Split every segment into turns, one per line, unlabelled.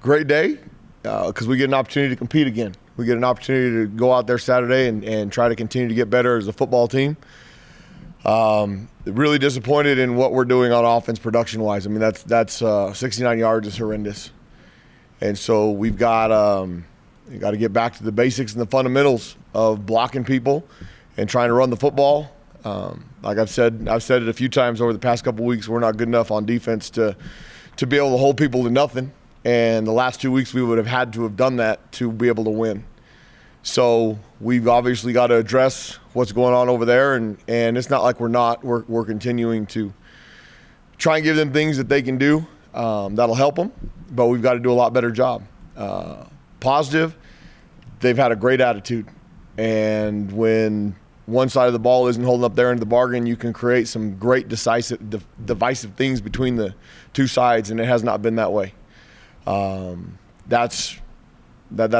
Great day because we get an opportunity to compete again. We get an opportunity to go out there Saturday and try to continue to get better as a football team. Really disappointed in what we're doing on offense production-wise. I mean, that's 69 yards is horrendous. And so we've got to get back to the basics and the fundamentals of blocking people and trying to run the football. Like I've said it a few times over the past couple weeks, we're not good enough on defense to be able to hold people to nothing. And the last 2 weeks we would have had to have done that to be able to win. So we've obviously got to address what's going on over there, and it's not like we're continuing to try and give them things that they can do that'll help them, but we've got to do a lot better job. Positive, they've had a great attitude, and when one side of the ball isn't holding up their end of the bargain, you can create some great divisive things between the two sides, and it has not been that way. That's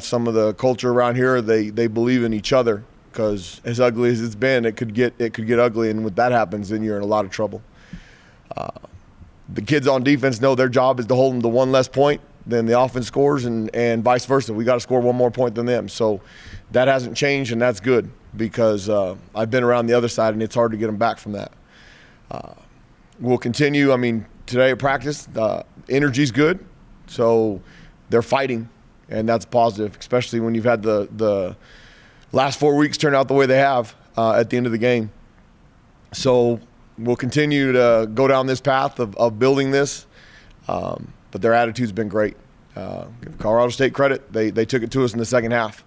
some of the culture around here. They believe in each other, because as ugly as it's been, it could get ugly, and when that happens, then you're in a lot of trouble. The kids on defense know their job is to hold them to one less point than the offense scores, and vice versa. We got to score one more point than them. So that hasn't changed, and that's good, because I've been around the other side, and it's hard to get them back from that. We'll continue. I mean, today at practice, the energy's good, so they're fighting. And that's positive, especially when you've had the last 4 weeks turn out the way they have at the end of the game. So we'll continue to go down this path of building this, but their attitude's been great. Give Colorado State credit. They took it to us in the second half.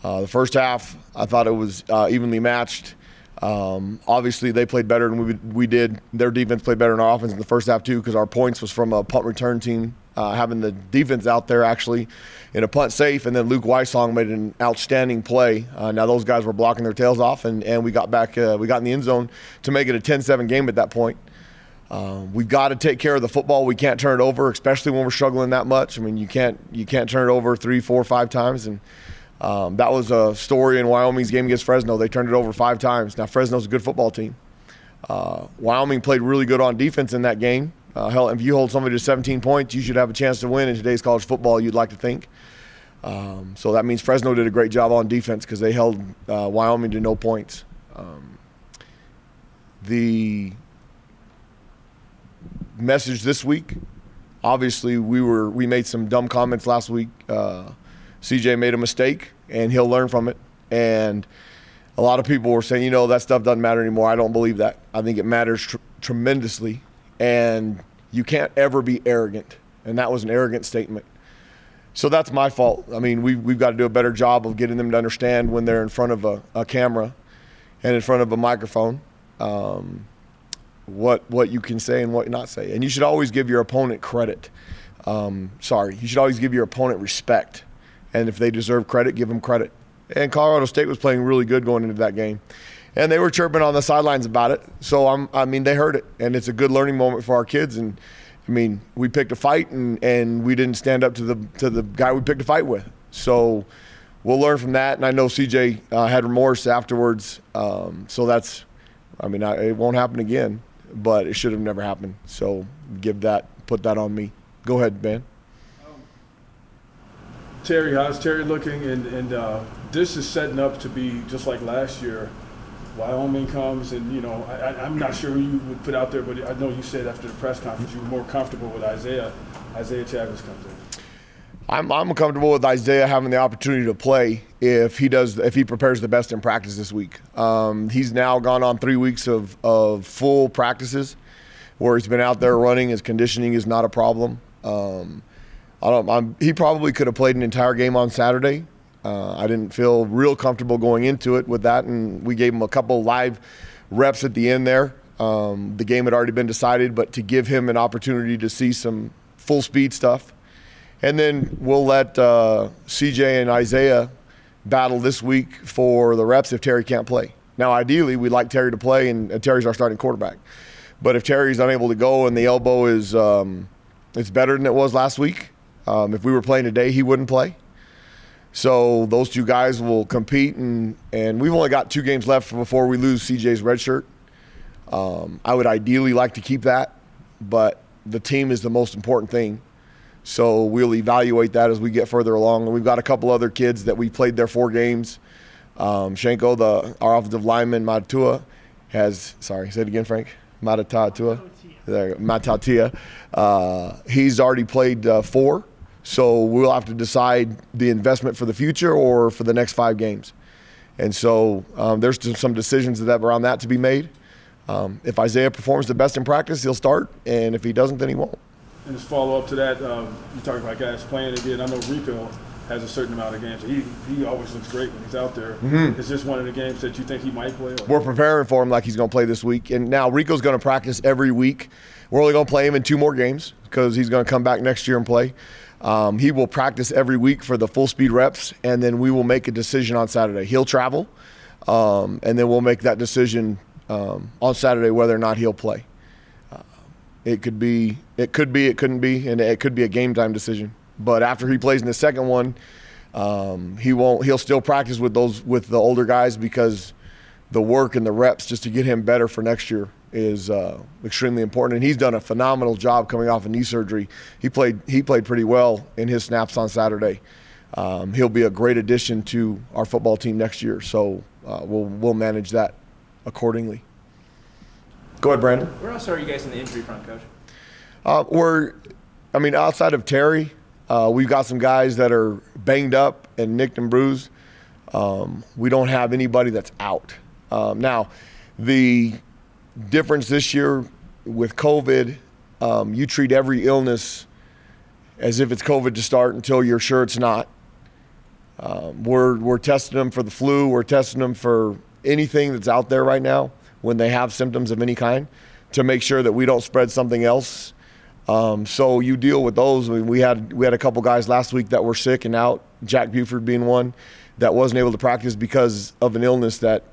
The first half, I thought it was evenly matched. Obviously, they played better than we did. Their defense played better than our offense in the first half, too, because our points was from a punt return team. Having the defense out there actually in a punt safe, and then Luke Weissong made an outstanding play. Now those guys were blocking their tails off, and we got back. We got in the end zone to make it a 10-7 game at that point. We've got to take care of the football. We can't turn it over, especially when we're struggling that much. I mean, you can't turn it over 3, 4, 5 times, and that was a story in Wyoming's game against Fresno. They turned it over 5 times. Now Fresno's a good football team. Wyoming played really good on defense in that game. Hell, if you hold somebody to 17 points, you should have a chance to win in today's college football, you'd like to think. So that means Fresno did a great job on defense, because they held Wyoming to no points. The message this week, obviously we made some dumb comments last week. CJ made a mistake, and he'll learn from it. And a lot of people were saying, that stuff doesn't matter anymore. I don't believe that. I think it matters tremendously. And you can't ever be arrogant, and that was an arrogant statement. So that's my fault. I mean, we've got to do a better job of getting them to understand when they're in front of a camera and in front of a microphone, what you can say and what not say. And you should always give your opponent credit. You should always give your opponent respect. And if they deserve credit, give them credit. And Colorado State was playing really good going into that game. And they were chirping on the sidelines about it. So, they heard it. And it's a good learning moment for our kids. And, we picked a fight, and we didn't stand up to the guy we picked a fight with. So we'll learn from that. And I know CJ had remorse afterwards. So that's – it won't happen again. But it should have never happened. So put that on me. Go ahead, Ben.
Terry, how's Terry looking? And this is setting up to be just like last year. Wyoming comes, and I'm not sure who you would put out there, but I know you said after the press conference you were more comfortable with Isaiah. Isaiah Chavez comes in.
I'm comfortable with Isaiah having the opportunity to play if he prepares the best in practice this week. He's now gone on 3 weeks of full practices where he's been out there running. His conditioning is not a problem. He probably could have played an entire game on Saturday. I didn't feel real comfortable going into it with that, and we gave him a couple live reps at the end there. The game had already been decided, but to give him an opportunity to see some full speed stuff. And then we'll let CJ and Isaiah battle this week for the reps if Terry can't play. Now, ideally, we'd like Terry to play, and Terry's our starting quarterback. But if Terry's unable to go and the elbow is it's better than it was last week, if we were playing today, he wouldn't play. So those two guys will compete, and we've only got 2 games left before we lose CJ's red shirt. I would ideally like to keep that, but the team is the most important thing. So we'll evaluate that as we get further along. And we've got a couple other kids that we played their 4 games. Shenko, our offensive lineman, Matatua, say it again, Frank. Matatua. He's already played 4. So we'll have to decide the investment for the future or for the next 5 games. And so there's some decisions around that to be made. If Isaiah performs the best in practice, he'll start. And if he doesn't, then he won't.
And just follow up to that, you talk about guys playing again. I know Rico has a certain amount of games. He always looks great when he's out there. Mm-hmm. Is this one of the games that you think he might play? Or?
We're preparing for him like he's going to play this week. And now Rico's going to practice every week. We're only going to play him in 2 more games because he's going to come back next year and play. He will practice every week for the full speed reps, and then we will make a decision on Saturday. He'll travel, and then we'll make that decision on Saturday whether or not he'll play. It could be, it couldn't be, and it could be a game time decision. But after he plays in the second one, he'll still practice with the older guys because the work and the reps just to get him better for next year is extremely important. And he's done a phenomenal job coming off of knee surgery. He played pretty well in his snaps on Saturday. He'll be a great addition to our football team next year. So we'll manage that accordingly. Go ahead, Brandon.
Where else are you guys in the injury front, Coach?
Outside of Terry, we've got some guys that are banged up and nicked and bruised. We don't have anybody that's out. Now, the difference this year with COVID, you treat every illness as if it's COVID to start until you're sure it's not. We're testing them for the flu. We're testing them for anything that's out there right now when they have symptoms of any kind to make sure that we don't spread something else. So you deal with those. I mean, we had a couple guys last week that were sick and out, Jack Buford being one, that wasn't able to practice because of an illness that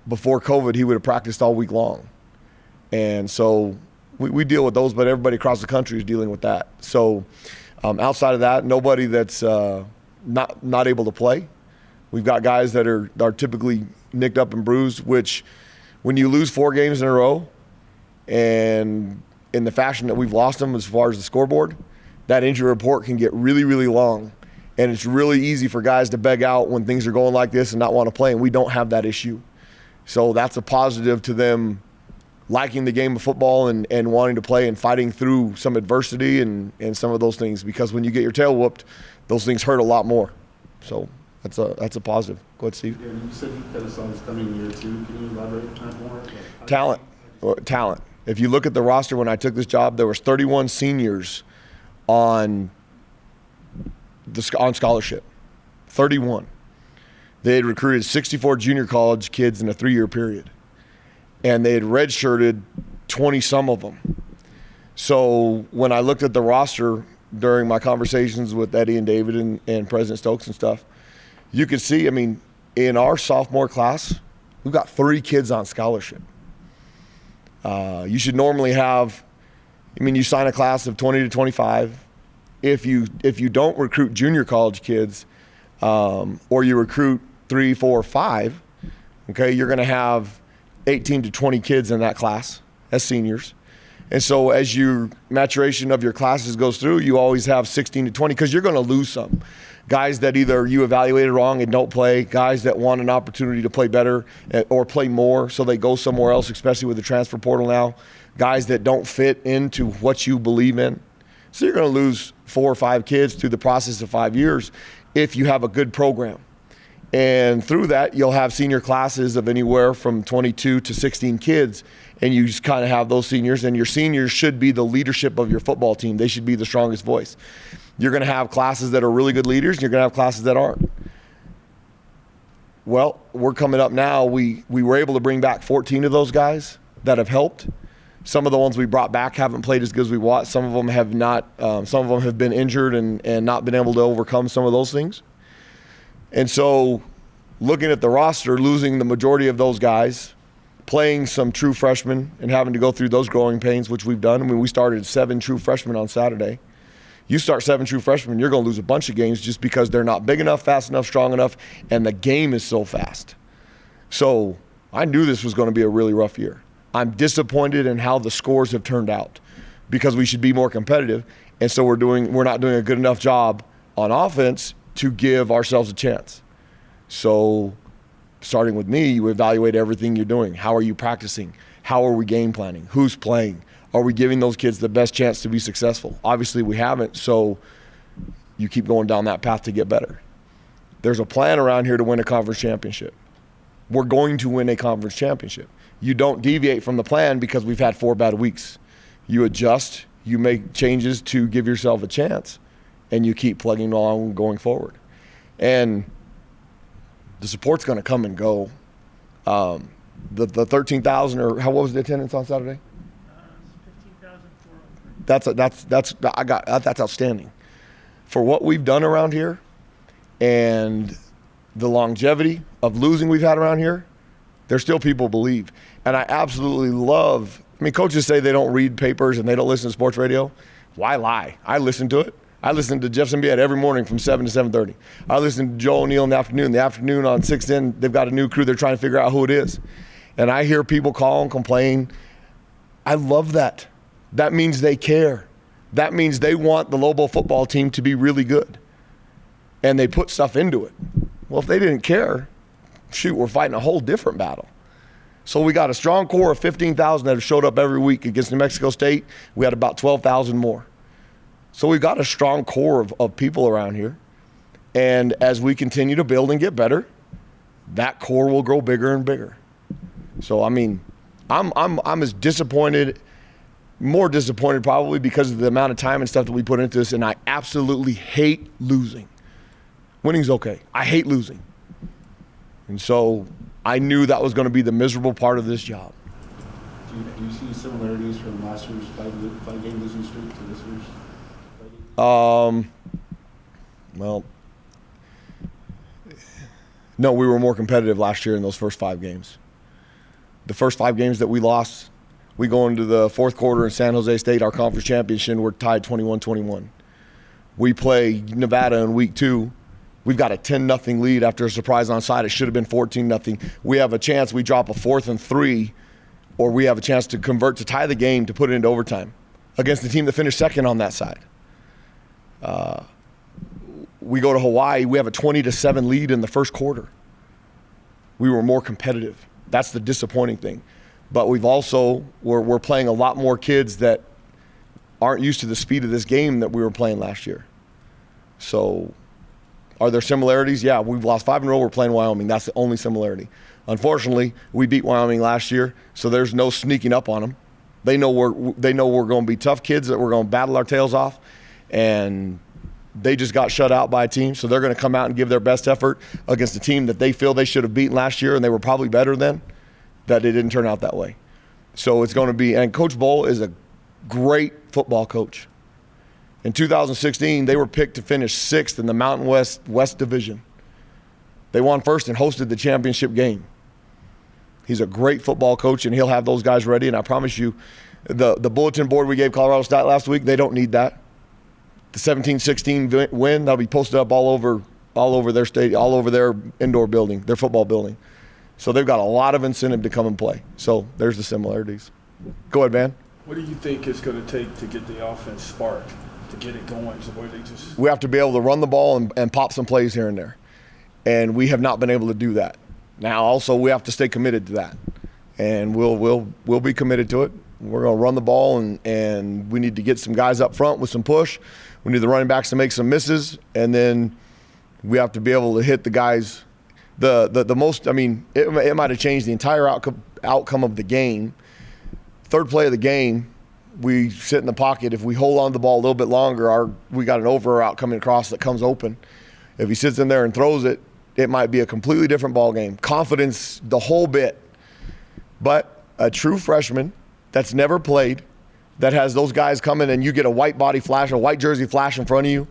before COVID he would have practiced all week long. And so we deal with those, but everybody across the country is dealing with that. So outside of that, nobody that's not able to play. We've got guys that are typically nicked up and bruised, which when you lose 4 games in a row and in the fashion that we've lost them as far as the scoreboard, that injury report can get really, really long. And it's really easy for guys to beg out when things are going like this and not want to play, and we don't have that issue. So that's a positive to them liking the game of football and wanting to play and fighting through some adversity and some of those things, because when you get your tail whooped, those things hurt a lot more. So that's a positive. Go ahead, Steve.
Yeah, you said you kind of saw this coming year 2. Can you elaborate on that more?
Talent. If you look at the roster when I took this job, there was 31 seniors on scholarship. 31. They had recruited 64 junior college kids in a 3-year period. And they had redshirted 20-some of them. So when I looked at the roster during my conversations with Eddie and David and President Stokes and stuff, you could see, in our sophomore class, we've got 3 kids on scholarship. You should normally have, you sign a class of 20 to 25. If you don't recruit junior college kids, or you recruit 3, 4, 5, okay, you're going to have 18 to 20 kids in that class as seniors. And so as your maturation of your classes goes through, you always have 16 to 20 because you're going to lose some. Guys that either you evaluated wrong and don't play, guys that want an opportunity to play better or play more so they go somewhere else, especially with the transfer portal now, guys that don't fit into what you believe in. So you're going to lose 4 or 5 kids through the process of 5 years if you have a good program. And through that, you'll have senior classes of anywhere from 22 to 16 kids, and you just kind of have those seniors, and your seniors should be the leadership of your football team. They should be the strongest voice. You're going to have classes that are really good leaders, and you're going to have classes that aren't. Well, we're coming up now. We were able to bring back 14 of those guys that have helped. Some of the ones we brought back haven't played as good as we want. Some of them have not. Some of them have been injured and not been able to overcome some of those things. And so looking at the roster, losing the majority of those guys, playing some true freshmen and having to go through those growing pains, which we've done. We started 7 true freshmen on Saturday. You start 7 true freshmen, you're going to lose a bunch of games just because they're not big enough, fast enough, strong enough, and the game is so fast. So I knew this was going to be a really rough year. I'm disappointed in how the scores have turned out because we should be more competitive. And so we're not doing a good enough job on offense to give ourselves a chance. So starting with me, you evaluate everything you're doing. How are you practicing? How are we game planning? Who's playing? Are we giving those kids the best chance to be successful? Obviously we haven't, so you keep going down that path to get better. There's a plan around here to win a conference championship. We're going to win a conference championship. You don't deviate from the plan because we've had 4 bad weeks. You adjust, you make changes to give yourself a chance, and you keep plugging along going forward. And the support's going to come and go. The 13,000, or what was the attendance on Saturday?
15,400.
That's outstanding. For what we've done around here and the longevity of losing we've had around here, there's still people believe. And I absolutely love, coaches say they don't read papers and they don't listen to sports radio. Why lie? I listen to it. I listen to Jeff Zimbiet every morning from 7 to 7:30. I listen to Joe O'Neill in the afternoon. In the afternoon on 610, they've got a new crew. They're trying to figure out who it is. And I hear people call and complain. I love that. That means they care. That means they want the Lobo football team to be really good. And they put stuff into it. Well, if they didn't care, shoot, we're fighting a whole different battle. So we got a strong core of 15,000 that have showed up every week against New Mexico State. We had about 12,000 more. So we've got a strong core of people around here. And as we continue to build and get better, that core will grow bigger and bigger. So, I'm as disappointed, more disappointed probably because of the amount of time and stuff that we put into this, and I absolutely hate losing. Winning's okay. I hate losing. And so I knew that was going to be the miserable part of this job.
Do you see similarities from last year's five-game losing streak to this year's?
Well, no, we were more competitive last year in those first 5 games. The first 5 games that we lost, we go into the fourth quarter in San Jose State, our conference championship, we're tied 21-21. We play Nevada in week 2. We've got a 10-0 lead after a surprise onside. It should have been 14-0. We have a chance. We drop a 4th and 3, or we have a chance to convert to tie the game to put it into overtime against the team that finished second on that side. We go to Hawaii. We have a 20-7 lead in the first quarter. We were more competitive. That's the disappointing thing. But we've also, we're playing a lot more kids that aren't used to the speed of this game that we were playing last year. So are there similarities? Yeah, we've lost 5 in a row. We're playing Wyoming. That's the only similarity. Unfortunately, we beat Wyoming last year, so there's no sneaking up on them. They know we're going to be tough kids, that we're going to battle our tails off, and they just got shut out by a team, so they're going to come out and give their best effort against a team that they feel they should have beaten last year, and they were probably better than, that it didn't turn out that way. So it's going to be, and Coach Bowl is a great football coach. In 2016, they were picked to finish 6th in the Mountain West Division. They won first and hosted the championship game. He's a great football coach, and he'll have those guys ready, and I promise you, the bulletin board we gave Colorado State last week, they don't need that. The 17-16 win, that'll be posted up all over their stadium, all over their indoor building, their football building. So they've got a lot of incentive to come and play. So there's the similarities. Go ahead, Van.
What do you think it's going to take to get the offense sparked, to get it going? So where they just
We have to be able to run the ball and pop some plays here and there. And we have not been able to do that. Now, also, we have to stay committed to that. And we'll be committed to it. We're going to run the ball, and we need to get some guys up front with some push. We need the running backs to make some misses, and then we have to be able to hit the guys. The most, it might have changed the entire outcome of the game. Third play of the game, we sit in the pocket. If we hold on to the ball a little bit longer, we got an over route coming across that comes open. If he sits in there and throws it, it might be a completely different ball game. Confidence, the whole bit. But a true freshman that's never played, that has those guys coming and you get a white body flash, a white jersey flash in front of you.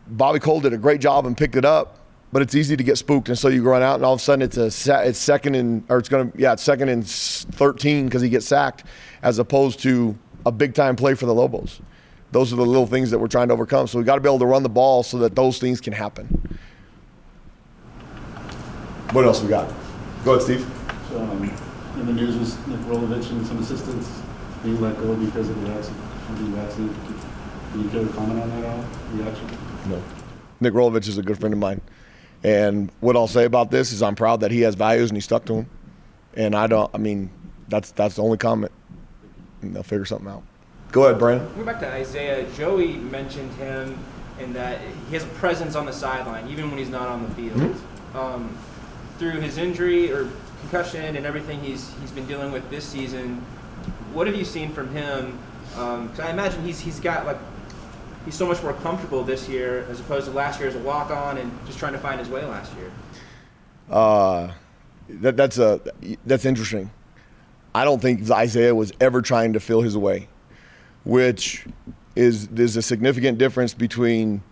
Bobby Cole did a great job and picked it up, but it's easy to get spooked, and so you run out, and all of a sudden it's second and 13 because he gets sacked, as opposed to a big time play for the Lobos. Those are the little things that we're trying to overcome. So we got to be able to run the ball so that those things can happen. What else we got? Go ahead, Steve.
So, in the news was Nick Rolovich and some assistants being let go because of the accident. Do you care to comment on that at all? Reaction?
No. Nick Rolovich is a good friend of mine. And what I'll say about this is I'm proud that he has values and he stuck to them. And that's the only comment. And they'll figure something out. Go ahead, Brandon.
Going back to Isaiah, Joey mentioned him in that he has a presence on the sideline, even when he's not on the field. Mm-hmm. Through his injury or concussion and everything he's been dealing with this season, what have you seen from him? Because I imagine he's so much more comfortable this year as opposed to last year as a walk-on and just trying to find his way last year.
That's interesting. I don't think Isaiah was ever trying to feel his way, which there's a significant difference between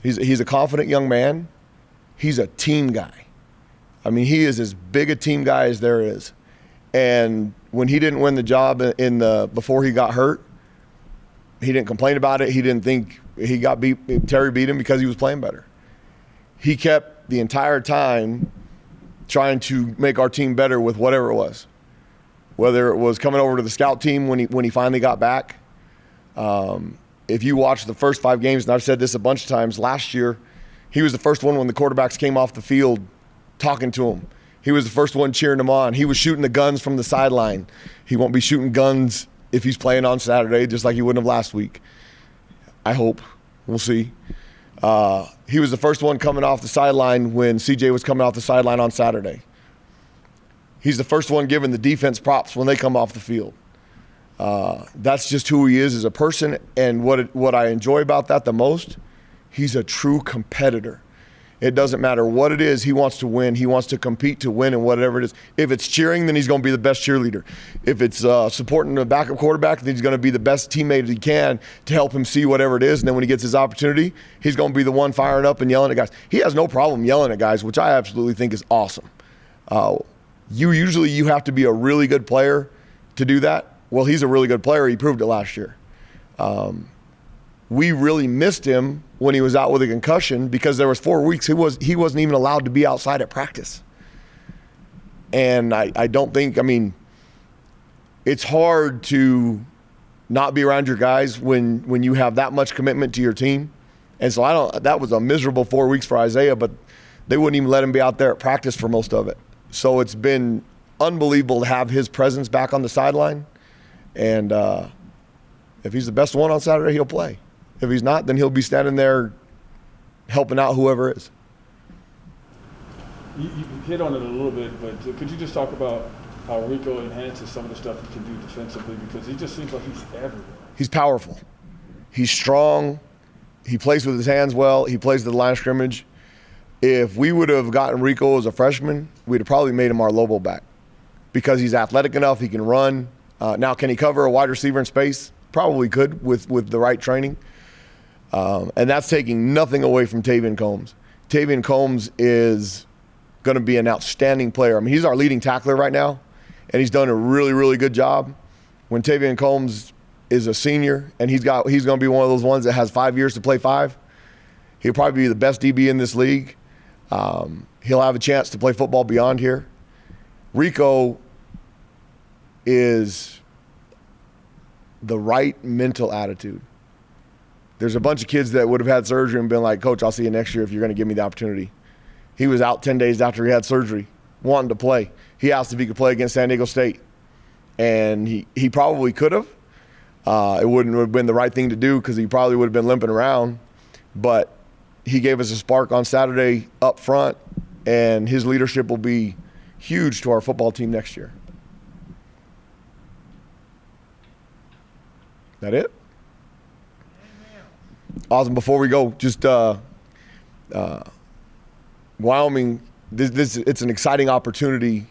he's a confident young man. He's a team guy. I mean, he is as big a team guy as there is. And when he didn't win the job before he got hurt, he didn't complain about it. He didn't think he got beat. Terry beat him because he was playing better. He kept the entire time trying to make our team better with whatever it was. Whether it was coming over to the scout team when he finally got back. If you watch the first 5 games, and I've said this a bunch of times, last year, he was the first one when the quarterbacks came off the field talking to him. He was the first one cheering him on. He was shooting the guns from the sideline. He won't be shooting guns if he's playing on Saturday, just like he wouldn't have last week. I hope. We'll see. He was the first one coming off the sideline when CJ was coming off the sideline on Saturday. He's the first one giving the defense props when they come off the field. That's just who he is as a person, and what I enjoy about that the most, he's a true competitor. It doesn't matter what it is, he wants to win. He wants to compete to win in whatever it is. If it's cheering, then he's going to be the best cheerleader. If it's supporting the backup quarterback, then he's going to be the best teammate he can to help him see whatever it is. And then when he gets his opportunity, he's going to be the one firing up and yelling at guys. He has no problem yelling at guys, which I absolutely think is awesome. You have to be a really good player to do that. Well, he's a really good player. He proved it last year. We really missed him when he was out with a concussion because there was 4 weeks he wasn't even allowed to be outside at practice. And I don't think, it's hard to not be around your guys when you have that much commitment to your team. And so that was a miserable 4 weeks for Isaiah, but they wouldn't even let him be out there at practice for most of it. So it's been unbelievable to have his presence back on the sideline. And if he's the best one on Saturday, he'll play. If he's not, then he'll be standing there helping out whoever is.
You hit on it a little bit, but could you just talk about how Rico enhances some of the stuff he can do defensively? Because he just seems like he's everywhere.
He's powerful. He's strong. He plays with his hands well. He plays to the line of scrimmage. If we would have gotten Rico as a freshman, we'd have probably made him our Lobo back because he's athletic enough. He can run. Now, can he cover a wide receiver in space? Probably could with the right training. And that's taking nothing away from Tavian Combs. Tavian Combs is going to be an outstanding player. He's our leading tackler right now, and he's done a really, really good job. When Tavian Combs is a senior, and he's going to be one of those ones that has 5 years to play 5, he'll probably be the best DB in this league. He'll have a chance to play football beyond here. Rico is the right mental attitude. There's a bunch of kids that would have had surgery and been like, Coach, I'll see you next year if you're going to give me the opportunity. He was out 10 days after he had surgery, wanting to play. He asked if he could play against San Diego State. And he probably could have. It wouldn't have been the right thing to do because he probably would have been limping around. But he gave us a spark on Saturday up front, and his leadership will be huge to our football team next year. That it? Awesome. Before we go, just Wyoming, it's an exciting opportunity.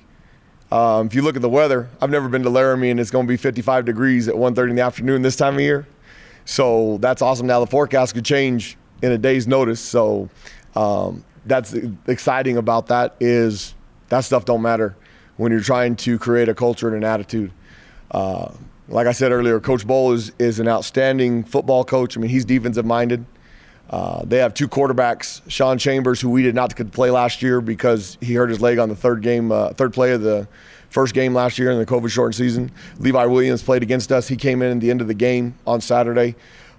If you look at the weather, I've never been to Laramie, and it's going to be 55 degrees at 1:30 in the afternoon this time of year. So that's awesome. Now the forecast could change in a day's notice. So that's exciting about that is that stuff don't matter when you're trying to create a culture and an attitude. Like I said earlier, Coach Bowl is an outstanding football coach. He's defensive minded. They have 2 quarterbacks, Sean Chambers, who we did not play last year because he hurt his leg on the third play of the first game last year in the COVID-shortened season. Levi Williams played against us. He came in at the end of the game on Saturday.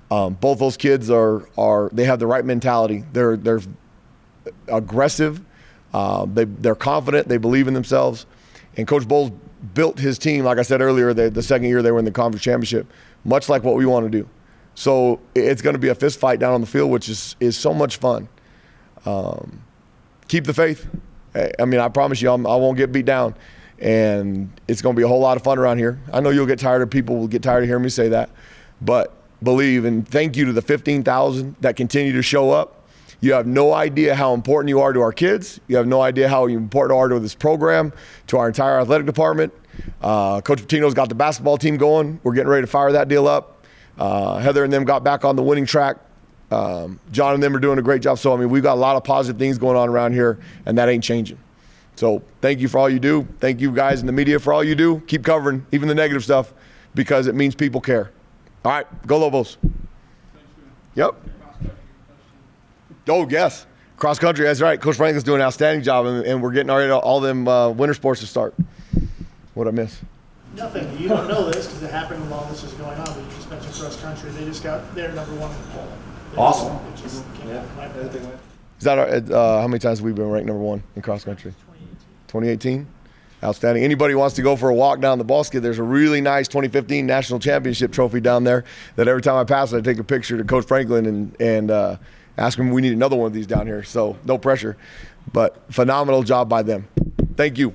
Both those kids they have the right mentality. They're aggressive. They're confident. They believe in themselves. And Coach Bowles built his team, like I said earlier, the second year they were in the conference championship, much like what we want to do. So it's going to be a fist fight down on the field, which is so much fun. Keep the faith. I mean, I promise you, I won't get beat down. And it's going to be a whole lot of fun around here. I know people will get tired of hearing me say that. But believe, and thank you to the 15,000 that continue to show up. You have no idea how important you are to our kids. You have no idea how important you are to this program, to our entire athletic department. Coach Patino's got the basketball team going. We're getting ready to fire that deal up. Heather and them got back on the winning track. John and them are doing a great job. So, I mean, we've got a lot of positive things going on around here, and that ain't changing. So thank you for all you do. Thank you guys in the media for all you do. Keep covering even the negative stuff because it means people care. All right, go Lobos. Yep. Oh, yes. Cross country, that's right. Coach Franklin's doing an outstanding job, and we're getting all them winter sports to start. What'd I miss?
Nothing. You don't know this because it happened while this was going on, but you just mentioned cross country. They just got their number one in the poll.
Awesome.
It just came out.
Is that how many times have we been ranked number one in cross country? 2018. Outstanding. Anybody wants to go for a walk down the ball skid, there's a really nice 2015 national championship trophy down there that every time I pass it, I take a picture to Coach Franklin and ask him we need another one of these down here. So no pressure, but phenomenal job by them. Thank you.